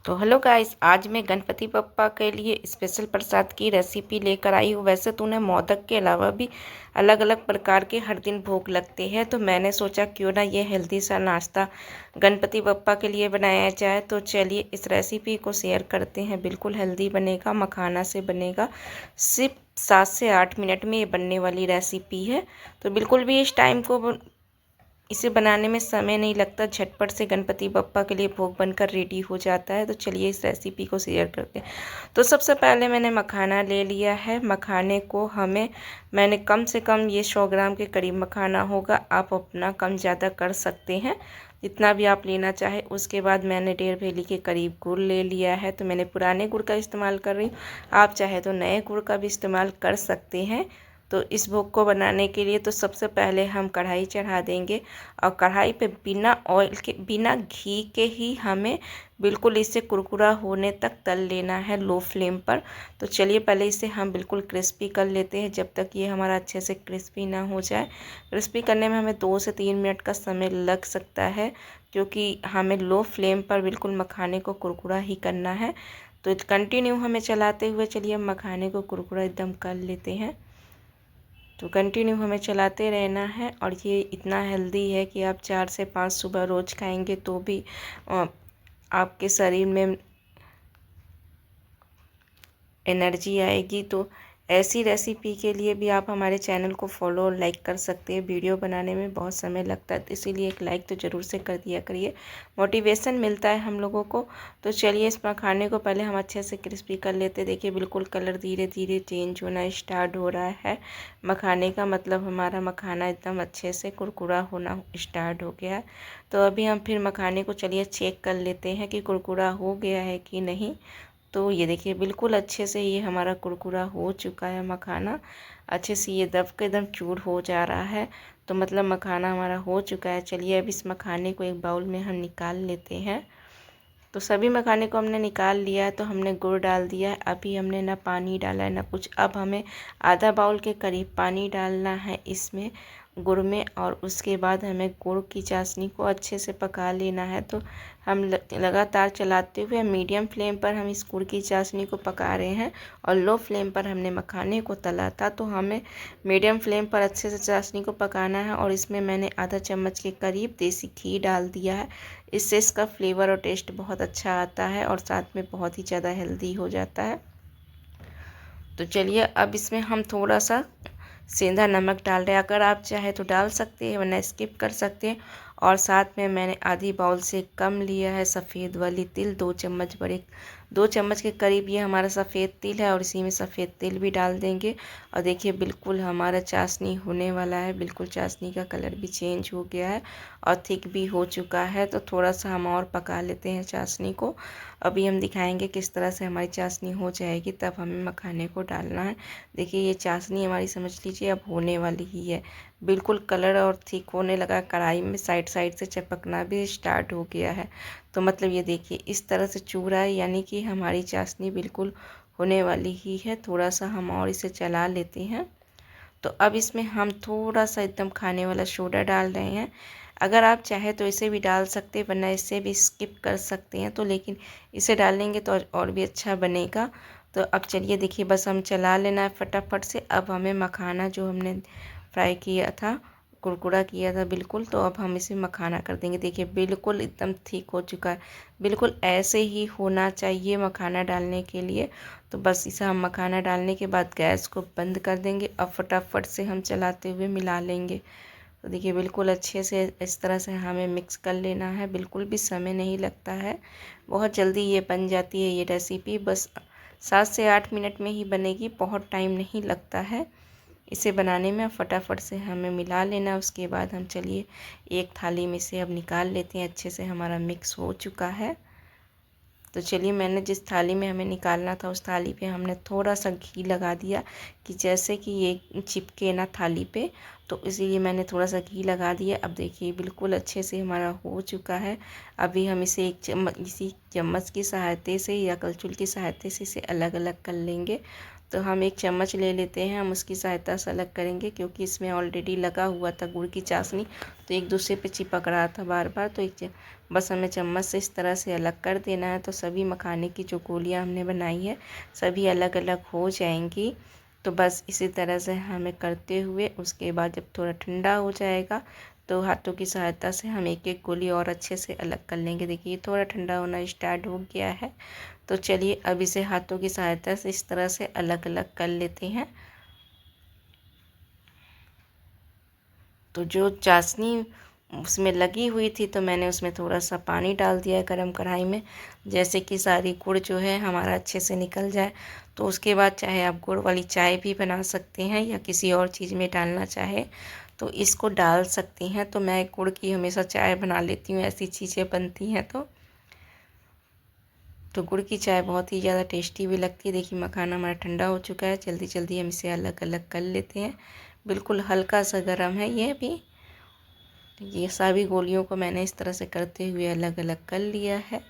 तो hello guys, आज मैं गणपति बप्पा के लिए स्पेशल प्रसाद की रेसिपी लेकर आई हूँ। वैसे तो उन्हें मोदक के अलावा भी अलग अलग प्रकार के हर दिन भोग लगते हैं, तो मैंने सोचा क्यों ना ये हेल्दी सा नाश्ता गणपति बप्पा के लिए बनाया जाए। तो चलिए इस रेसिपी को शेयर करते हैं। बिल्कुल हेल्दी बनेगा, मखाना से बनेगा। सिर्फ 7 से 8 मिनट में ये बनने वाली रेसिपी है। तो बिल्कुल भी इस टाइम को इसे बनाने में समय नहीं लगता, झटपट से गणपति बप्पा के लिए भोग बनकर रेडी हो जाता है। तो चलिए इस रेसिपी को शेयर करते हैं। तो सबसे पहले मैंने मखाना ले लिया है। मखाने को मैंने कम से कम ये 100 ग्राम के करीब मखाना होगा। आप अपना कम ज़्यादा कर सकते हैं, जितना भी आप लेना चाहे। उसके बाद मैंने 1.5 भेली के करीब गुड़ ले लिया है। तो मैंने पुराने गुड़ का इस्तेमाल कर रही हूँ, आप चाहे तो नए गुड़ का भी इस्तेमाल कर सकते हैं। तो इस भोग को बनाने के लिए तो सबसे पहले हम कढ़ाई चढ़ा देंगे, और कढ़ाई पे बिना ऑयल के, बिना घी के ही हमें बिल्कुल इसे कुरकुरा होने तक तल लेना है, लो फ्लेम पर। तो चलिए पहले इसे हम बिल्कुल क्रिस्पी कर लेते हैं, जब तक ये हमारा अच्छे से क्रिस्पी ना हो जाए। क्रिस्पी करने में हमें 2 से 3 मिनट का समय लग सकता है, क्योंकि हमें लो फ्लेम पर बिल्कुल मखाने को कुरकुरा ही करना है। तो कंटिन्यू हमें चलाते हुए चलिए हम मखाने को कुरकुरा एकदम कर लेते हैं। तो कंटिन्यू हमें चलाते रहना है। और ये इतना हेल्दी है कि आप 4 से 5 सुबह रोज़ खाएंगे तो भी आपके शरीर में एनर्जी आएगी। तो ऐसी रेसिपी के लिए भी आप हमारे चैनल को फॉलो और लाइक कर सकते हैं। वीडियो बनाने में बहुत समय लगता है, तो इसीलिए एक लाइक तो ज़रूर से कर दिया करिए, मोटिवेशन मिलता है हम लोगों को। तो चलिए इस मखाने को पहले हम अच्छे से क्रिस्पी कर लेते हैं। देखिए बिल्कुल कलर धीरे धीरे चेंज होना स्टार्ट हो रहा है। मखाने का मतलब हमारा मखाना एकदम अच्छे से कुरकुरा होना स्टार्ट हो गया है। तो अभी हम फिर मखाने को चलिए चेक कर लेते हैं कि कुरकुरा हो गया है कि नहीं। तो ये देखिए बिल्कुल अच्छे से ये हमारा कुरकुरा हो चुका है मखाना। अच्छे से ये दब के एकदम चूर हो जा रहा है, तो मतलब मखाना हमारा हो चुका है। चलिए अब इस मखाने को एक बाउल में हम निकाल लेते हैं। तो सभी मखाने को हमने निकाल लिया है। तो हमने गुड़ डाल दिया है, अभी हमने ना पानी डाला है ना कुछ। अब हमें आधा बाउल के करीब पानी डालना है इसमें, गुड़ में। और उसके बाद हमें गुड़ की चाशनी को अच्छे से पका लेना है। तो हम लगातार चलाते हुए मीडियम फ्लेम पर हम इस गुड़ की चाशनी को पका रहे हैं, और लो फ्लेम पर हमने मखाने को तला था। तो हमें मीडियम फ्लेम पर अच्छे से चाशनी को पकाना है। और इसमें मैंने आधा चम्मच के करीब देसी घी डाल दिया है। इससे इसका फ्लेवर और टेस्ट बहुत अच्छा आता है, और साथ में बहुत ही ज़्यादा हेल्दी हो जाता है। तो चलिए अब इसमें हम थोड़ा सा सेंधा नमक डाल रहे हैं। अगर आप चाहे तो डाल सकते हैं, वरना स्किप कर सकते हैं। और साथ में मैंने आधी बाउल से कम लिया है सफ़ेद वाली तिल, 2 चम्मच के करीब ये हमारा सफ़ेद तिल है। और इसी में सफ़ेद तिल भी डाल देंगे। और देखिए बिल्कुल हमारा चाशनी होने वाला है, बिल्कुल चाशनी का कलर भी चेंज हो गया है और थिक भी हो चुका है। तो थोड़ा सा हम और पका लेते हैं चाशनी को। अभी हम दिखाएंगे किस तरह से हमारी चाशनी हो जाएगी, तब हमें मखाने को डालना है। देखिए ये चाशनी हमारी समझ लीजिए अब होने वाली ही है। बिल्कुल कलर और थिक होने लगा, कढ़ाई में साइड साइड से चिपकना भी स्टार्ट हो गया है। तो मतलब ये देखिए इस तरह से चूरा है, यानी कि हमारी चाशनी बिल्कुल होने वाली ही है। थोड़ा सा हम और इसे चला लेते हैं। तो अब इसमें हम थोड़ा सा एकदम खाने वाला सोडा डाल रहे हैं। अगर आप चाहे तो इसे भी डाल सकते हैं, वरना इसे भी स्किप कर सकते हैं। तो लेकिन इसे डालेंगे तो और भी अच्छा बनेगा। तो अब चलिए देखिए बस हम चला लेना है फटाफट से। अब हमें मखाना जो हमने फ्राई किया था, कुरकुरा किया था बिल्कुल, तो अब हम इसे मखाना कर देंगे। देखिए बिल्कुल एकदम ठीक हो चुका है। बिल्कुल ऐसे ही होना चाहिए मखाना डालने के लिए। तो बस इसे हम मखाना डालने के बाद गैस को बंद कर देंगे। अब फटाफट से हम चलाते हुए मिला लेंगे। तो देखिए बिल्कुल अच्छे से इस तरह से हमें मिक्स कर लेना है। बिल्कुल भी समय नहीं लगता है, बहुत जल्दी ये बन जाती है ये रेसिपी। बस 7 से 8 मिनट में ही बनेगी, बहुत टाइम नहीं लगता है इसे बनाने में। फटाफट से हमें मिला लेना। उसके बाद हम चलिए एक थाली में से अब निकाल लेते हैं। अच्छे से हमारा मिक्स हो चुका है। तो चलिए मैंने जिस थाली में हमें निकालना था उस थाली पे हमने थोड़ा सा घी लगा दिया, कि जैसे कि ये चिपके ना थाली पे। तो इसीलिए मैंने थोड़ा सा घी लगा दिया। अब देखिए बिल्कुल अच्छे से हमारा हो चुका है। अभी हम इसे इसी चम्मच की सहायता से या कलछुल की सहायता से इसे अलग अलग कर लेंगे। तो हम एक चम्मच ले लेते हैं, हम उसकी सहायता से अलग करेंगे क्योंकि इसमें ऑलरेडी लगा हुआ था गुड़ की चाशनी, तो एक दूसरे पे चिपक रहा था बार बार। तो बस हमें चम्मच से इस तरह से अलग कर देना है। तो सभी मखाने की जो गोलियाँ हमने बनाई है सभी अलग अलग हो जाएंगी। तो बस इसी तरह से हमें करते हुए उसके बाद जब थोड़ा ठंडा हो जाएगा तो हाथों की सहायता से हम एक एक गोली और अच्छे से अलग कर लेंगे। देखिए थोड़ा ठंडा होना स्टार्ट हो गया है। तो चलिए अब इसे हाथों की सहायता से इस तरह से अलग अलग कर लेते हैं। तो जो चाशनी उसमें लगी हुई थी तो मैंने उसमें थोड़ा सा पानी डाल दिया है गरम कढ़ाई में, जैसे कि सारी गुड़ जो है हमारा अच्छे से निकल जाए। तो उसके बाद चाहे आप गुड़ वाली चाय भी बना सकते हैं या किसी और चीज़ में डालना चाहे तो इसको डाल सकती हैं। तो मैं गुड़ की हमेशा चाय बना लेती हूँ, ऐसी चीज़ें बनती हैं तो गुड़ की चाय बहुत ही ज़्यादा टेस्टी भी लगती है। देखिए मखाना हमारा ठंडा हो चुका है, जल्दी जल्दी हम इसे अलग अलग कर लेते हैं। बिल्कुल हल्का सा गर्म है ये भी। ये सभी गोलियों को मैंने इस तरह से करते हुए अलग अलग कर लिया है।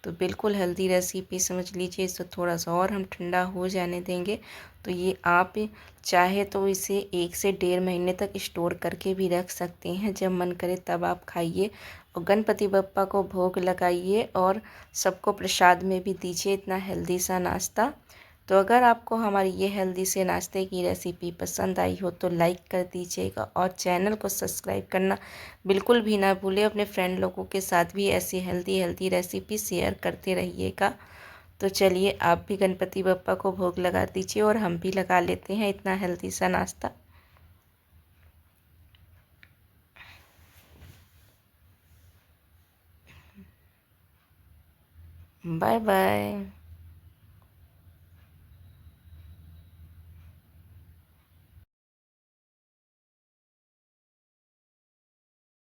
तो बिल्कुल हेल्दी रेसिपी समझ लीजिए। इसको थोड़ा सा और हम ठंडा हो जाने देंगे। तो ये आप चाहे तो इसे 1 से 1.5 महीने तक स्टोर करके भी रख सकते हैं, जब मन करे तब आप खाइए और गणपति बप्पा को भोग लगाइए और सबको प्रसाद में भी दीजिए इतना हेल्दी सा नाश्ता। तो अगर आपको हमारी ये हेल्दी से नाश्ते की रेसिपी पसंद आई हो तो लाइक कर दीजिएगा और चैनल को सब्सक्राइब करना बिल्कुल भी ना भूलें। अपने फ्रेंड लोगों के साथ भी ऐसी हेल्दी हेल्दी रेसिपी शेयर करते रहिएगा। तो चलिए आप भी गणपति बप्पा को भोग लगा दीजिए और हम भी लगा लेते हैं इतना हेल्दी सा नाश्ता। Bye bye.